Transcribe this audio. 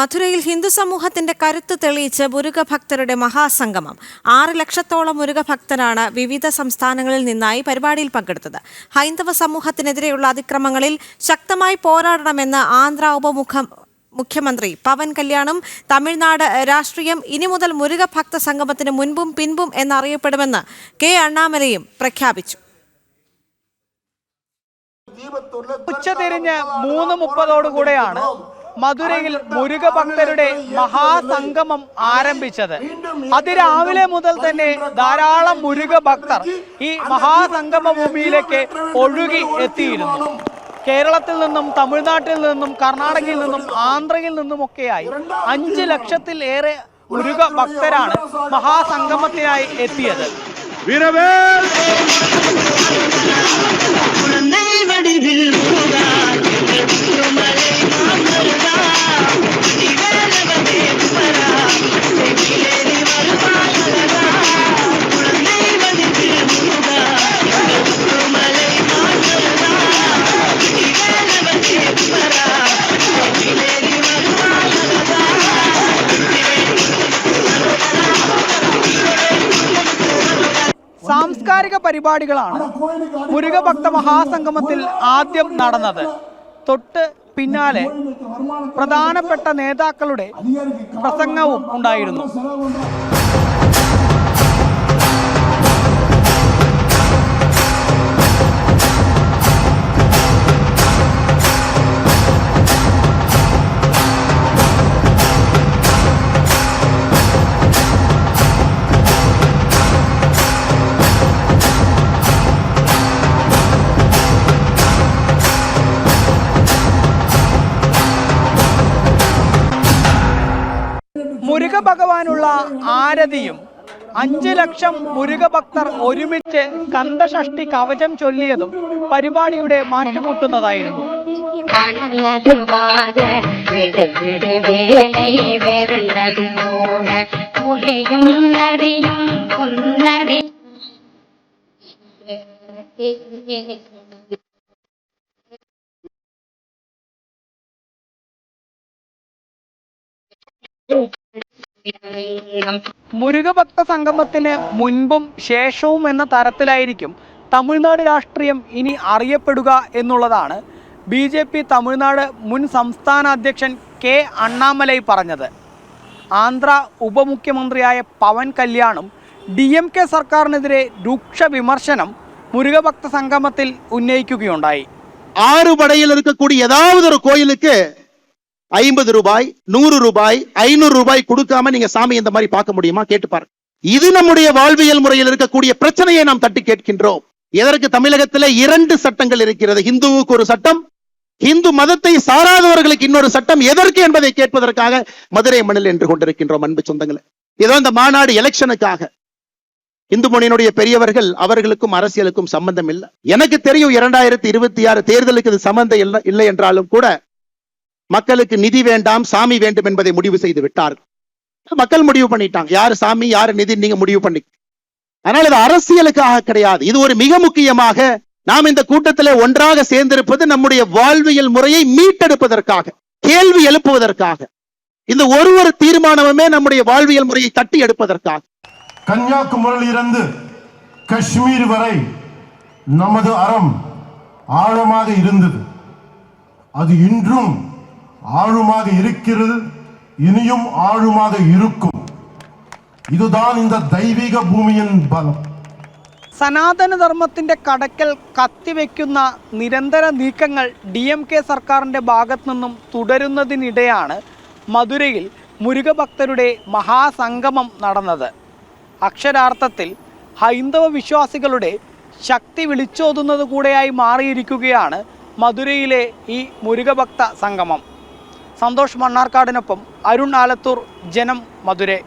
മധുരയിൽ ഹിന്ദു സമൂഹത്തിന്റെ കരുത്ത് തെളിയിച്ച് മുരുകഭക്തരുടെ മഹാസംഗമം. 6 ലക്ഷത്തോളം മുരുകഭക്തരാണ് വിവിധ സംസ്ഥാനങ്ങളിൽ നിന്നായി പരിപാടിയിൽ പങ്കെടുത്തത്. ഹൈന്ദവ സമൂഹത്തിനെതിരെയുള്ള അതിക്രമങ്ങളിൽ ശക്തമായി പോരാടണമെന്ന് ആന്ധ്ര മുഖ്യമന്ത്രി പവൻ കല്യാണും തമിഴ്നാട് രാഷ്ട്രീയം ഇനി മുതൽ മുരുകഭക്ത സംഗമത്തിന് മുൻപും പിൻപും എന്നറിയപ്പെടുമെന്ന് കെ അണ്ണാമലയും പ്രഖ്യാപിച്ചു. ഉച്ചതിരിഞ്ഞ് 3:30 മധുരയിൽ മുരുകഭക്തരുടെ മഹാസംഗമം ആരംഭിച്ചത്. അതിരാവിലെ മുതൽ തന്നെ ധാരാളം മുരുകഭക്തർ ഈ മഹാസംഗമ ഭൂമിയിലേക്ക് ഒഴുകി എത്തിയിരുന്നു. കേരളത്തിൽ നിന്നും, തമിഴ്നാട്ടിൽ നിന്നും, കർണാടകയിൽ നിന്നും, ആന്ധ്രയിൽ നിന്നുമൊക്കെയായി 5 ലക്ഷത്തിലേറെ മുരുകഭക്തരാണ് മഹാസംഗമത്തിനായി എത്തിയത്. സാംസ്കാരിക പരിപാടികളാണ് മുരുകഭക്ത മഹാസംഗമത്തിൽ ആദ്യം നടന്നത്. തൊട്ട് പിന്നാലെ പ്രധാനപ്പെട്ട നേതാക്കളുടെ പ്രസംഗവും ഉണ്ടായിരുന്നു. മുരുക ഭഗവാനുള്ള ആരതിയും 5 ലക്ഷം മുരുകഭക്തർ ഒരുമിച്ച് കന്ദഷഷ്ടി കവചം ചൊല്ലിയതും പരിപാടിയുടെ മാറ്റുകൂട്ടുന്നതായിരുന്നു. മുരുകഭക്ത സംഗമത്തിന് മുൻപും ശേഷവും എന്ന തരത്തിലായിരിക്കും തമിഴ്നാട് രാഷ്ട്രീയം ഇനി അറിയപ്പെടുക എന്നുള്ളതാണ് BJP തമിഴ്നാട് മുൻ സംസ്ഥാന അധ്യക്ഷൻ കെ അണ്ണാമലൈ പറഞ്ഞത്. ആന്ധ്ര ഉപമുഖ്യമന്ത്രിയായ പവൻ കല്യാണും DMK സർക്കാരിനെതിരെ രൂക്ഷ വിമർശനം മുരുകഭക്ത സംഗമത്തിൽ ഉന്നയിക്കുകയുണ്ടായി. 6 படையில் இருக்கக்கூடிய ஏதாவது ஒரு கோயிலுக்கு 50 ரூபாய், 100 ரூபாய், 500 ரூபாய் கொடுக்காம நீங்க சாமி இந்த மாதிரி பார்க்க முடியுமா? கேட்டு பாருங்க. இது நம்முடைய வாழ்வியல் முறையில் இருக்கக்கூடிய பிரச்சனையை நாம் தட்டி கேட்கின்றோம். எதற்கு தமிழகத்தில் 2 சட்டங்கள் இருக்கிறது. இந்துவுக்கு ஒரு சட்டம், இந்து மதத்தை சாராதவர்களுக்கு இன்னொரு சட்டம். எதற்கு என்பதை கேட்பதற்காக மதுரை மண்ணில் என்று கொண்டிருக்கின்றோம். அன்பு சொந்தங்களே, ஏதோ இந்த மாநாடு எலெக்ஷனுக்காக இந்து முன்னணியினுடைய பெரியவர்கள் அவர்களுக்கும் அரசியலுக்கும் சம்பந்தம் இல்லை. எனக்கு தெரியும் 2026 தேர்தலுக்கு இது சம்பந்தம் இல்லை என்றாலும் கூட மக்களுக்கு நிதி வேண்டாம், சாமி வேண்டும் என்பதை முடிவு செய்து விட்டார்கள். மக்கள் முடிவு பண்ணிட்டாங்க, யாரு சாமி யாரு நிதி நீங்க முடிவு பண்ணி. அதனால இது அரசியலுக்காக கிடையாது. இது ஒரு மிக முக்கியமாக நாம் இந்த கூட்டத்தில் ஒன்றாக சேர்ந்திருப்பது நம்முடைய வாழ்வியல் முறையை மீட்டெடுப்பதற்காக, கேள்வி எழுப்புவதற்காக. இந்த ஒரு தீர்மானமே நம்முடைய வாழ்வியல் முறையை தட்டி எடுப்பதற்காக. கன்னியாகுமரியிலிருந்து காஷ்மீர் வரை நமது அறம் ஆழமாக இருந்தது. அது இன்றும் ஆழமாக இருக்கிறது, இனியும் ஆழமாக இருக்கும். இதுதான் இந்த ദൈവിക ഭൂമിயின் ബലം. സനാതനധർമ്മത്തിന്റെ കടക്കൽ കത്തിവെക്കുന്ന നിരന്തര നീക്കങ്ങൾ DMK സർക്കാരിന്റെ ഭാഗത്തു നിന്നും തുടരുന്നതിനിടെയാണ് മധുരയിൽ മുരുകഭക്തരുടെ മഹാസംഗമം നടന്നത്. അക്ഷരാർത്ഥത്തിൽ ഹൈന്ദവ വിശ്വാസികളുടെ ശക്തി വിളിച്ചോതുന്നത് കൂടെയായി മാറിയിരിക്കുകയാണ് മധുരയിലെ ഈ മുരുകഭക്ത സംഗമം. സന്തോഷ് മണ്ണാർക്കാടിനൊപ്പം അരുൺ ആലത്തൂർ, ജനം, മധുരൈ.